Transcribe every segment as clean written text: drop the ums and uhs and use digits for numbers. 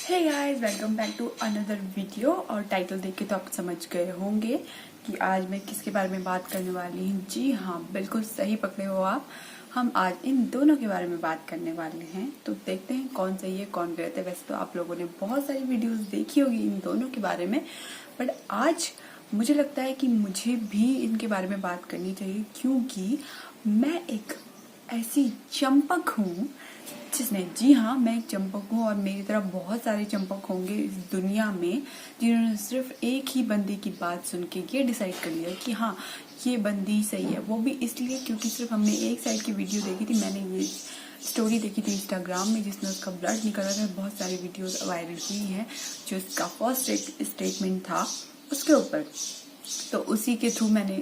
Hey guys, welcome back to another video. और title देख के तो आप समझ गए होंगे कि आज मैं किसके बारे में बात करने वाली हूँ। जी हाँ, बिल्कुल सही पकड़े हो आप। हम आज इन दोनों के बारे में बात करने वाले हैं। तो देखते हैं कौन सही है कौन गलत है। वैसे तो आप लोगों ने बहुत सारी वीडियोस देखी होगी इन दोनों के बारे में, बट आज मुझे लगता है कि मुझे भी इनके बारे में बात करनी चाहिए, क्योंकि मैं एक ऐसी चंपक हूँ जिसने, जी हाँ, मैं एक चंपक हूँ और मेरी तरह बहुत सारे चंपक होंगे इस दुनिया में जिन्होंने सिर्फ एक ही बंदी की बात सुन के ये डिसाइड कर लिया कि हाँ, ये बंदी सही है। वो भी इसलिए क्योंकि सिर्फ हमने एक साइड की वीडियो देखी थी। मैंने ये स्टोरी देखी थी इंस्टाग्राम में जिसमें उसका ब्लड निकला था। बहुत सारी वीडियोस वायरल हुई हैं जो इसका फर्स्ट स्टेटमेंट था उसके ऊपर। तो उसी के थ्रू मैंने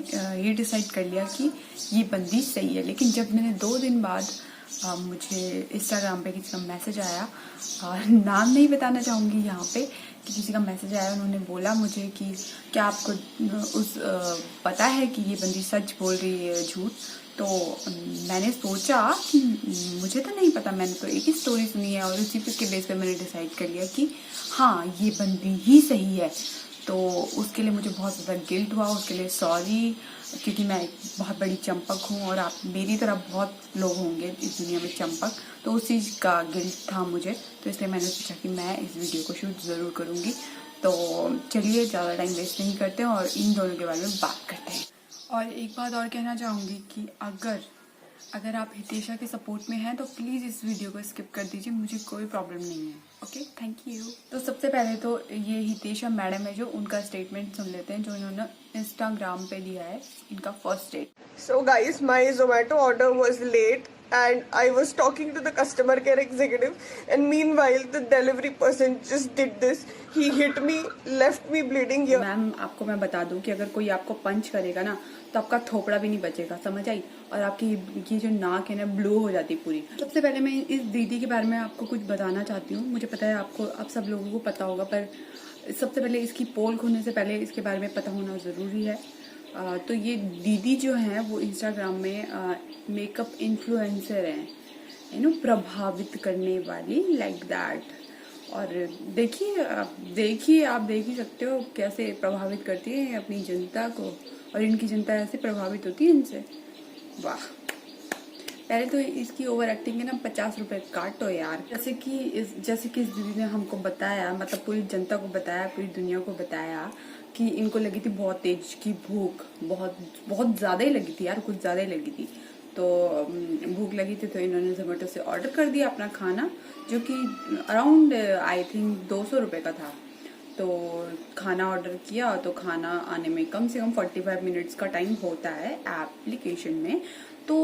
ये डिसाइड कर लिया कि ये बंदी सही है। लेकिन जब मैंने 2 दिन बाद मुझे इंस्टाग्राम पे किसी का मैसेज आया, नाम नहीं बताना चाहूँगी यहाँ पे, कि किसी का मैसेज आया। उन्होंने बोला मुझे कि क्या आपको पता है कि ये बंदी सच बोल रही है झूठ। तो मैंने सोचा कि मुझे तो नहीं पता, मैंने तो एक ही स्टोरी सुनी है और उसी के बेस पे मैंने डिसाइड कर लिया कि हाँ, ये बंदी ही सही है। तो उसके लिए मुझे बहुत ज़्यादा गिल्ट हुआ, उसके लिए सॉरी, क्योंकि मैं एक बहुत बड़ी चंपक हूँ और आप मेरी तरह बहुत लोग होंगे इस दुनिया में चंपक। तो उस चीज़ का गिल्ट था मुझे, तो इसलिए मैंने सोचा कि मैं इस वीडियो को शूट ज़रूर करूँगी। तो चलिए ज़्यादा टाइम वेस्ट नहीं करते हैं और इन दोनों के बारे में बात करते हैं। और एक बात और कहना चाहूँगी कि अगर आप हितेशा के सपोर्ट में हैं तो प्लीज़ इस वीडियो को स्किप कर दीजिए, मुझे कोई प्रॉब्लम नहीं है। Okay, thank you. तो सबसे पहले तो ये हितेशा मैडम है जो उनका स्टेटमेंट सुन लेते हैं जो इन्होंने इंस्टाग्राम पे दिया है, इनका first state. So guys, my Zomato order was late and I was talking to the customer care executive, and meanwhile the delivery person just did this. He hit me, left me bleeding here. Ma'am, आपको मैं बता दूं कि अगर कोई आपको पंच करेगा ना तो आपका थोपड़ा भी नहीं बचेगा, समझ आई? और आपकी ये जो नाक है ना ब्लू हो जाती पूरी। सबसे पहले मैं इस दीदी के बारे में आपको कुछ बताना चाहती हूँ। मुझे पता है आप सब लोगों को पता होगा, पर सबसे पहले इसकी पोल खोलने से पहले इसके बारे में पता होना ज़रूरी है। तो ये दीदी जो है वो इंस्टाग्राम में मेकअप इन्फ्लुएंसर हैं, प्रभावित करने वाली, लाइक दैट। और देखिए आप देख ही सकते हो कैसे प्रभावित करती है अपनी जनता को, और इनकी जनता ऐसे प्रभावित होती है इनसे। वाह, पहले तो इसकी ओवर एक्टिंग है ना, 50 रुपए काटो यार। जैसे कि इस दीदी ने हमको बताया, मतलब पूरी जनता को बताया, पूरी दुनिया को बताया कि इनको लगी थी बहुत तेज की भूख, बहुत ज़्यादा ही लगी थी यार, कुछ ज़्यादा ही लगी थी। तो भूख लगी थी तो इन्होंने जोमेटो से ऑर्डर कर दिया अपना खाना, जो कि अराउंड आई थिंक 200 रुपये का था। तो खाना ऑर्डर किया तो खाना आने में कम से कम 45 मिनट्स का टाइम होता है एप्लीकेशन में। तो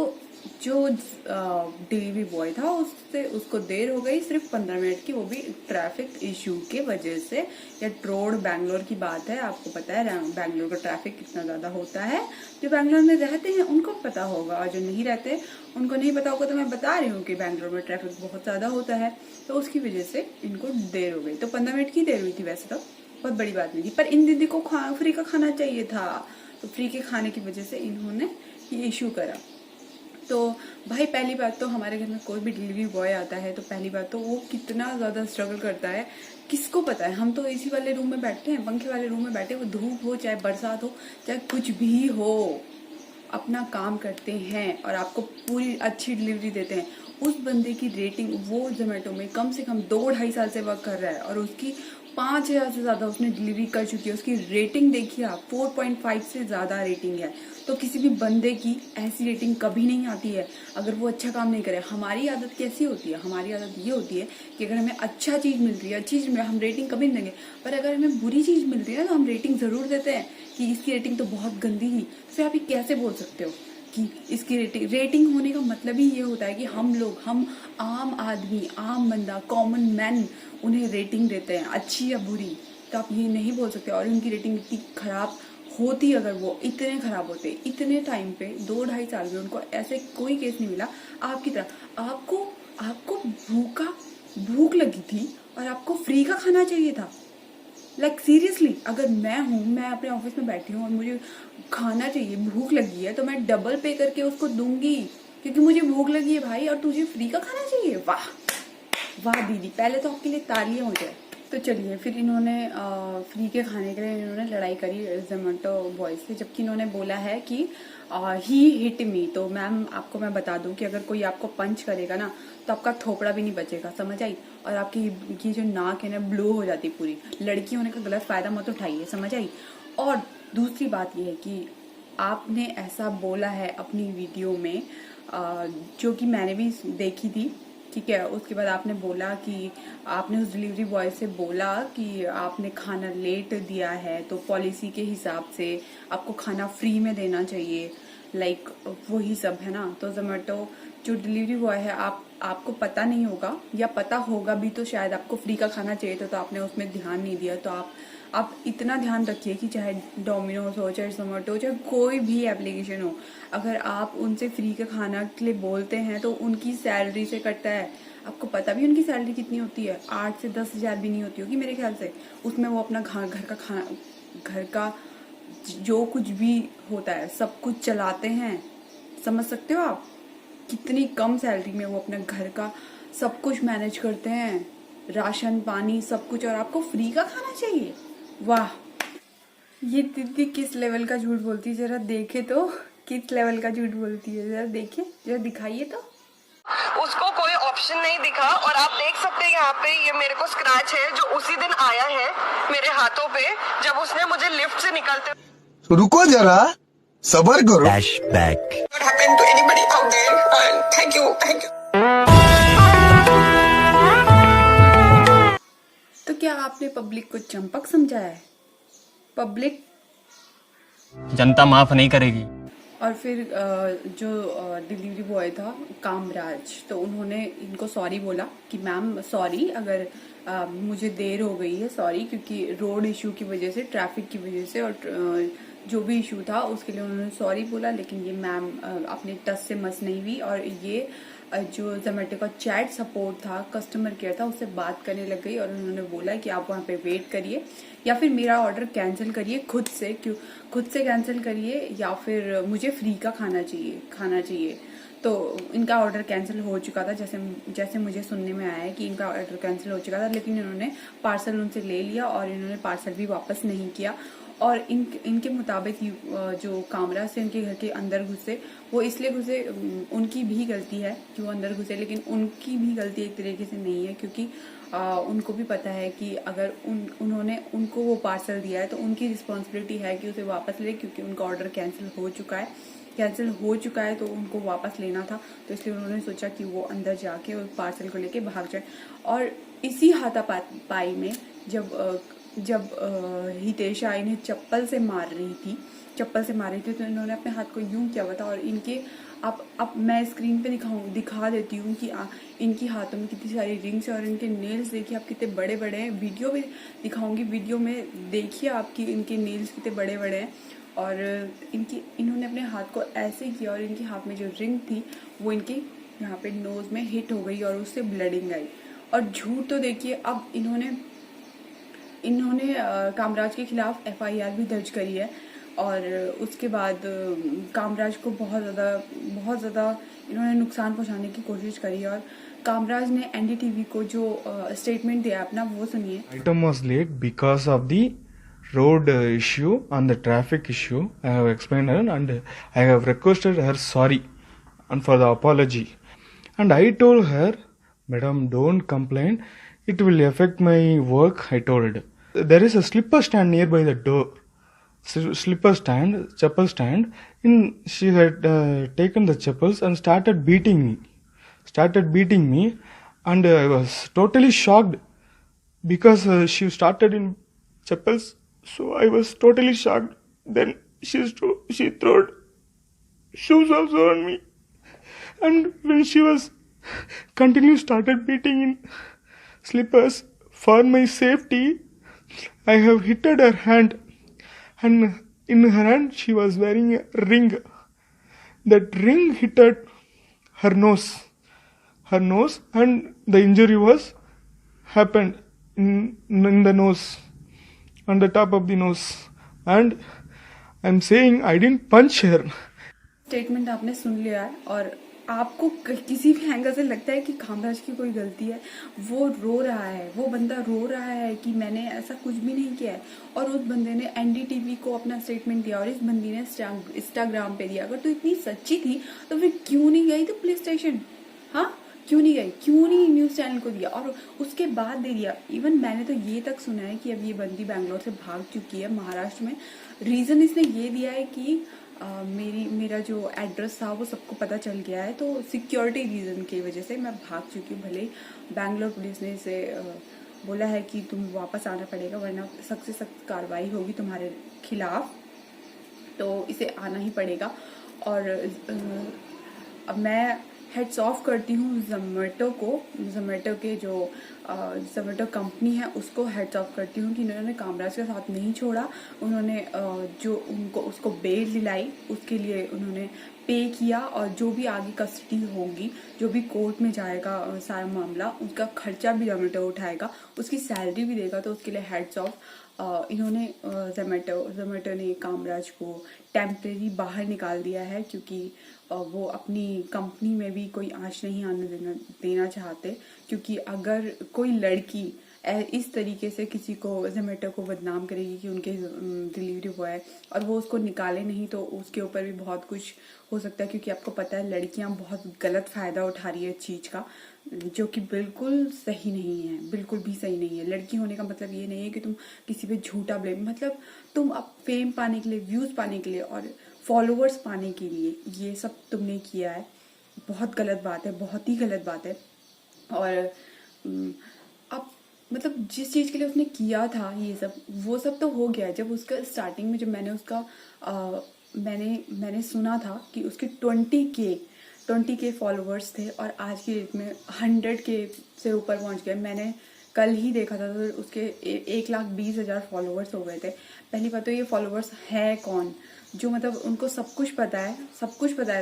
जो डिलीवरी बॉय था उसको देर हो गई सिर्फ 15 मिनट की, वो भी ट्रैफिक इशू के वजह से। या रोड बैंगलोर की बात है, आपको पता है बैंगलोर का ट्रैफिक कितना ज़्यादा होता है। जो बैंगलोर में रहते हैं उनको पता होगा, और जो नहीं रहते उनको नहीं पता होगा। तो मैं बता रही हूँ कि बैंगलोर में ट्रैफिक बहुत ज़्यादा होता है, तो उसकी वजह से इनको देर हो गई। तो 15 मिनट की देर हुई थी, वैसे तो बहुत बड़ी बात नहीं थी, पर इन दीदी को फ्री का खाना चाहिए था। तो फ्री के खाने की वजह से इन्होंने ये इशू करा। तो भाई, पहली बात तो हमारे घर में कोई भी डिलीवरी बॉय आता है तो पहली बात तो वो कितना ज़्यादा स्ट्रगल करता है किसको पता है। हम तो एसी वाले रूम में बैठते हैं, पंखे वाले रूम में बैठे, वो धूप हो चाहे बरसात हो चाहे कुछ भी हो, अपना काम करते हैं और आपको पूरी अच्छी डिलीवरी देते हैं। उस बंदे की रेटिंग, वो जोमेटो में कम से कम 2-2.5 साल से वर्क कर रहा है और उसकी 5,000 से ज़्यादा उसने डिलीवरी कर चुकी है। उसकी रेटिंग देखिए आप, 4.5 से ज़्यादा रेटिंग है। तो किसी भी बंदे की ऐसी रेटिंग कभी नहीं आती है अगर वो अच्छा काम नहीं करे। हमारी आदत कैसी होती है? हमारी आदत ये होती है कि अगर हमें अच्छा चीज़ मिल रही है, अच्छी चीज़ में हम रेटिंग कभी नहीं देंगे, पर अगर हमें बुरी चीज़ मिल रही है तो हम रेटिंग ज़रूर देते हैं कि इसकी रेटिंग तो बहुत गंदी थी। तो फिर आप ये कैसे बोल सकते हो कि इसकी रेटिंग होने का मतलब ही ये होता है कि हम आम आदमी, आम बंदा, कॉमन मैन उन्हें रेटिंग देते हैं, अच्छी या बुरी। तो आप ये नहीं बोल सकते। और उनकी रेटिंग इतनी खराब होती, अगर वो इतने खराब होते, इतने टाइम पे 2-2.5 साल में उनको ऐसे कोई केस नहीं मिला आपकी तरह। आपको भूख लगी थी और आपको फ्री का खाना चाहिए था। लाइक सीरियसली, अगर मैं अपने ऑफिस में बैठी हूँ और मुझे खाना चाहिए, भूख लगी है, तो मैं डबल पे करके उसको दूंगी क्योंकि मुझे भूख लगी है भाई, और तुझे फ्री का खाना चाहिए। वाह वाह दीदी, पहले तो आपके लिए तालियां हो जाए। तो चलिए फिर इन्होंने फ्री के खाने के लिए इन्होंने लड़ाई करी जोमेटो बॉय से, जबकि इन्होंने बोला है कि ही हिट मी। तो मैम आपको मैं बता दूं कि अगर कोई आपको पंच करेगा ना तो आपका थोपड़ा भी नहीं बचेगा, समझ आई। और आपकी ये जो नाक है ना ब्लू हो जाती पूरी। लड़की होने का गलत फायदा मत उठाइए, समझ आई। और दूसरी बात यह है कि आपने ऐसा बोला है अपनी वीडियो में जो कि मैंने भी देखी थी, ठीक है। उसके बाद आपने बोला कि आपने उस डिलीवरी बॉय से बोला कि आपने खाना लेट दिया है तो पॉलिसी के हिसाब से आपको खाना फ्री में देना चाहिए, लाइक वही सब है ना। तो जोमेटो जो डिलीवरी बॉय है आपको पता नहीं होगा, या पता होगा भी तो शायद आपको फ्री का खाना चाहिए तो आपने उसमें ध्यान नहीं दिया। तो आप इतना ध्यान रखिए कि चाहे डोमिनोज हो, चाहे जोमेटो, चाहे कोई भी एप्लीकेशन हो, अगर आप उनसे फ्री का खाना के लिए बोलते हैं तो उनकी सैलरी से कटता है। आपको पता भी उनकी सैलरी कितनी होती है? 8 से 10 हजार भी नहीं होती होगी मेरे ख्याल से। उसमें वो अपना घर का खाना, घर का जो कुछ भी होता है सब कुछ चलाते हैं, समझ सकते हो आप। कितनी कम सैलरी में वो अपने घर का सब कुछ मैनेज करते हैं, राशन पानी सब कुछ, और आपको फ्री का खाना चाहिए। वाह, ये दीदी किस लेवल का झूठ बोलती है, जरा देखे तो किस लेवल का झूठ बोलती है, जरा देखिए, जरा दिखाइए तो। उसको कोई ऑप्शन नहीं दिखा, और आप देख सकते हैं यहाँ पे ये मेरे को स्क्रैच है जो उसी दिन आया है मेरे हाथों पे, जब उसने मुझे लिफ्ट से निकलते। रुको जरा, सबर करो। Flashback. What happened to anybody out there? And thank you. तो क्या आपने पब्लिक को चंपक समझा है? पब्लिक जनता माफ नहीं करेगी। और फिर जो डिलीवरी बॉय था कामराज, तो उन्होंने इनको सॉरी बोला कि मैम सॉरी अगर मुझे देर हो गई है, सॉरी क्योंकि रोड इशू की वजह से, ट्रैफिक की वजह से, और जो भी इशू था उसके लिए उन्होंने सॉरी बोला। लेकिन ये मैम अपने टच से मस नहीं हुई, और ये जो जोमेटो का चैट सपोर्ट था, कस्टमर केयर था, उससे बात करने लग गई। और उन्होंने बोला कि आप वहाँ पे वेट करिए या फिर मेरा ऑर्डर कैंसिल करिए खुद से, खुद से कैंसिल करिए, या फिर मुझे फ्री का खाना चाहिए। तो इनका ऑर्डर कैंसिल हो चुका था, जैसे मुझे सुनने में आया है कि इनका ऑर्डर कैंसिल हो चुका था, लेकिन इन्होंने पार्सल उनसे ले लिया और इन्होंने पार्सल भी वापस नहीं किया। और इनके मुताबिक जो कामरा से उनके घर के अंदर घुसे, वो इसलिए घुसे, उनकी भी गलती है कि वो अंदर घुसे, लेकिन उनकी भी गलती एक तरीके से नहीं है, क्योंकि उनको भी पता है कि अगर उन्होंने उनको वो पार्सल दिया है तो उनकी रिस्पॉन्सिबिलिटी है कि उसे वापस ले, क्योंकि उनका ऑर्डर कैंसिल हो चुका है तो उनको वापस लेना था। तो इसलिए उन्होंने सोचा कि वो अंदर जाके उस पार्सल को लेके भाग जाए। और इसी हाथापाई में जब हितेशा इन्हें चप्पल से मार रही थी तो इन्होंने अपने हाथ को यूं किया हुआ था। और इनके अब मैं स्क्रीन पे दिखा देती हूँ कि इनकी हाथों में कितनी सारी रिंग्स है, और इनके नेल्स देखिए आप कितने बड़े बड़े हैं। वीडियो भी दिखाऊंगी, वीडियो में देखिए आपकी इनके नेल्स कितने बड़े बड़े हैं। और इन्होंने अपने हाथ को ऐसे किया, और इनके हाथ में जो रिंग थी वो इनके यहाँ पे नोज में हिट हो गई और उससे ब्लडिंग आई। और झूठ तो देखिए, अब इन्होंने कामराज के खिलाफ FIR भी दर्ज करी है, और उसके बाद कामराज को बहुत ज़्यादा इन्होंने नुकसान पहुंचाने की कोशिश करी। और कामराज ने NDTV को जो स्टेटमेंट दिया अपना, वो सुनिए। Item was late because of the road issue and the traffic issue. I have explained her and I have requested her sorry and for the apology. And I told her, Madam, don't complain. It will affect my work. I told. There is a slipper stand nearby the door. Slipper stand, chappal stand. She had taken the chappals and started beating me, and I was totally shocked because she started in chappals. So I was totally shocked. Then she threw shoes also on me, and when she was started beating in slippers, for my safety, I have hit her hand, and in her hand she was wearing a ring. That ring hit her nose, and the injury was happened in the nose, on the top of the nose. And I'm saying I didn't punch her. Statement आपने सुन लिया है, और आपको किसी भी angle से लगता है कि कामराज की कोई गलती है, वो रो रहा है, वो बंदा रो रहा है कि मैंने ऐसा कुछ भी नहीं किया है, और उस बंदे ने एनडीटीवी को अपना स्टेटमेंट दिया और इस बंदी ने इंस्टाग्राम पे दिया। अगर तो इतनी सच्ची थी तो फिर क्यों नहीं गई तो पुलिस स्टेशन? हाँ, क्यों नहीं गई? क्यों नहीं न्यूज चैनल को दिया और उसके बाद दे दिया? इवन मैंने तो ये तक सुना है कि अब ये बंदी बैंगलोर से भाग चुकी है महाराष्ट्र में। रीजन इसने ये दिया है कि मेरा जो एड्रेस था वो सबको पता चल गया है, तो सिक्योरिटी रीजन की वजह से मैं भाग चुकी हूँ। भले बैंगलोर पुलिस ने इसे बोला है कि तुम वापस आना पड़ेगा वरना सख्त से सख्त कार्रवाई होगी तुम्हारे खिलाफ, तो इसे आना ही पड़ेगा। और अब मैं हेड्स ऑफ करती हूँ जोमेटो को, जोमेटो के जो जोमेटो कंपनी है उसको हेड्स ऑफ करती हूँ कि उन्होंने कामराज का साथ नहीं छोड़ा। उन्होंने जो उनको उसको बेल दिलाई उसके लिए उन्होंने पे किया, और जो भी आगे कस्टडी होगी, जो भी कोर्ट में जाएगा सारा मामला, उसका खर्चा भी जोमेटो उठाएगा, उसकी सैलरी भी देगा, तो उसके लिए हेड्स ऑफ। इन्होंने जोमेटो ने कामराज को टेम्परेरी बाहर निकाल दिया है क्योंकि वो अपनी कंपनी में भी कोई आंच नहीं आने देना चाहते, क्योंकि अगर कोई लड़की इस तरीके से किसी को जोमेटो को बदनाम करेगी कि उनके डिलीवरी बॉय और वो उसको निकाले नहीं, तो उसके ऊपर भी बहुत कुछ हो सकता है। क्योंकि आपको पता है लड़कियां बहुत गलत फायदा उठा रही है इस चीज का, जो कि बिल्कुल सही नहीं है, बिल्कुल भी सही नहीं है। लड़की होने का मतलब ये नहीं है कि तुम किसी पे झूठा ब्लेम, मतलब तुम अब फेम पाने के लिए, व्यूज पाने के लिए और फॉलोअर्स पाने के लिए ये सब तुमने किया है। बहुत गलत बात है, बहुत ही गलत बात है। और अब मतलब जिस चीज के लिए उसने किया था ये सब, वो सब तो हो गया। जब उसका स्टार्टिंग में जब मैंने उसका मैंने सुना था कि उसके 20K फॉलोअर्स थे और आज की डेट में 100K से ऊपर पहुंच गए। मैंने कल ही देखा था तो उसके 1,20,000 फॉलोअर्स हो गए थे। पहली बात तो ये फॉलोअर्स है कौन, जो मतलब उनको सब कुछ पता है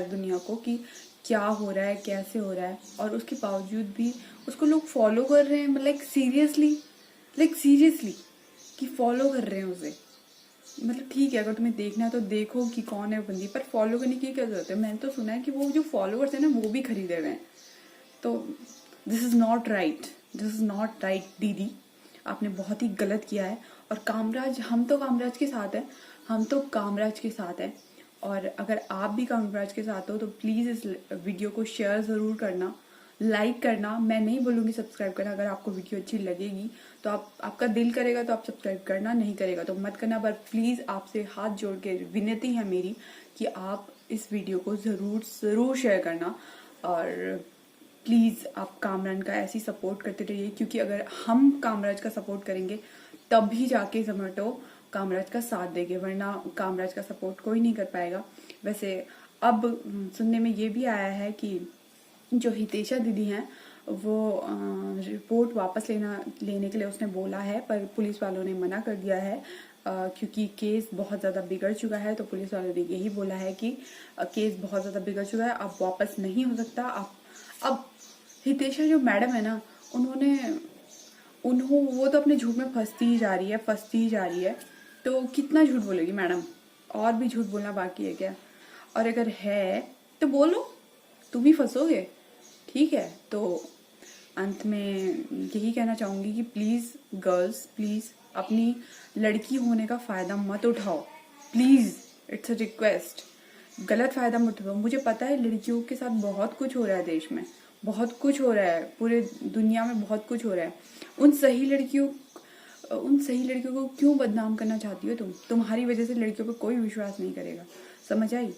दुनिया को कि क्या हो रहा है, कैसे हो रहा है, और उसके बावजूद भी उसको लोग फॉलो कर रहे हैं। मतलब लाइक सीरियसली कि फॉलो कर रहे हैं उसे। मतलब ठीक है, अगर तुम्हें देखना है तो देखो कि कौन है बंदी, पर फॉलो करने की क्या जरूरत है? मैंने तो सुना है कि वो जो फॉलोअर्स है ना वो भी खरीदे हुए हैं। तो दिस इज नॉट राइट दीदी, आपने बहुत ही गलत किया है। और कामराज, हम तो कामराज के साथ हैं, और अगर आप भी कामराज के साथ हो तो प्लीज इस वीडियो को शेयर जरूर करना, लाइक करना। मैं नहीं बोलूंगी सब्सक्राइब करना, अगर आपको वीडियो अच्छी लगेगी तो आपका दिल करेगा तो आप सब्सक्राइब करना, नहीं करेगा तो मत करना। पर प्लीज आपसे हाथ जोड़ के विनती है मेरी कि आप इस वीडियो को जरूर शेयर करना, और प्लीज आप कामरान का ऐसी सपोर्ट करते रहिए, क्योंकि अगर हम कामराज का सपोर्ट करेंगे तभी जाके जोमेटो कामराज का साथ देंगे, वरना कामराज का सपोर्ट कोई नहीं कर पाएगा। वैसे अब सुनने में ये भी आया है कि जो हितेशा दीदी हैं वो रिपोर्ट वापस लेने के लिए उसने बोला है, पर पुलिस वालों ने मना कर दिया है क्योंकि केस बहुत ज़्यादा बिगड़ चुका है। तो पुलिस वालों ने यही बोला है कि केस बहुत ज़्यादा बिगड़ चुका है, अब वापस नहीं हो सकता। अब हितेशा जो मैडम है ना, वो तो अपने झूठ में फंसती ही जा रही है। तो कितना झूठ बोलेगी मैडम? और भी झूठ बोलना बाकी है क्या? और अगर है तो बोलो, तुम ही फंसोगे। ठीक है, तो अंत में यही कहना चाहूंगी कि प्लीज गर्ल्स, प्लीज अपनी लड़की होने का फायदा मत उठाओ, प्लीज, इट्स अ रिक्वेस्ट। गलत फायदा मत उठाओ। मुझे पता है लड़कियों के साथ बहुत कुछ हो रहा है, देश में बहुत कुछ हो रहा है, पूरे दुनिया में बहुत कुछ हो रहा है। उन सही लड़कियों को क्यों बदनाम करना चाहती हो तुम? तुम्हारी वजह से लड़कियों पर कोई विश्वास नहीं करेगा, समझ आई?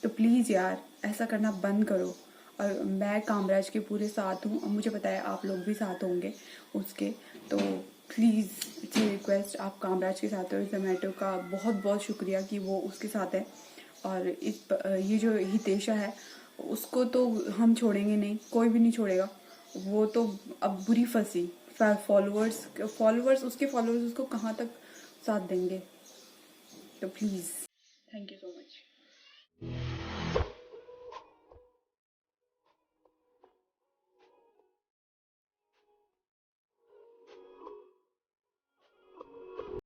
तो प्लीज यार ऐसा करना बंद करो। और मैं कामराज के पूरे साथ हूँ, और मुझे पता है आप लोग भी साथ होंगे उसके। तो प्लीज़ इट्स रिक्वेस्ट, आप कामराज के साथ हो। जोमेटो का बहुत बहुत शुक्रिया कि वो उसके साथ है। और ये जो हितेशा है उसको तो हम छोड़ेंगे नहीं, कोई भी नहीं छोड़ेगा। वो तो अब बुरी फंसी। फॉलोअर्स उसको कहाँ तक साथ देंगे? तो प्लीज़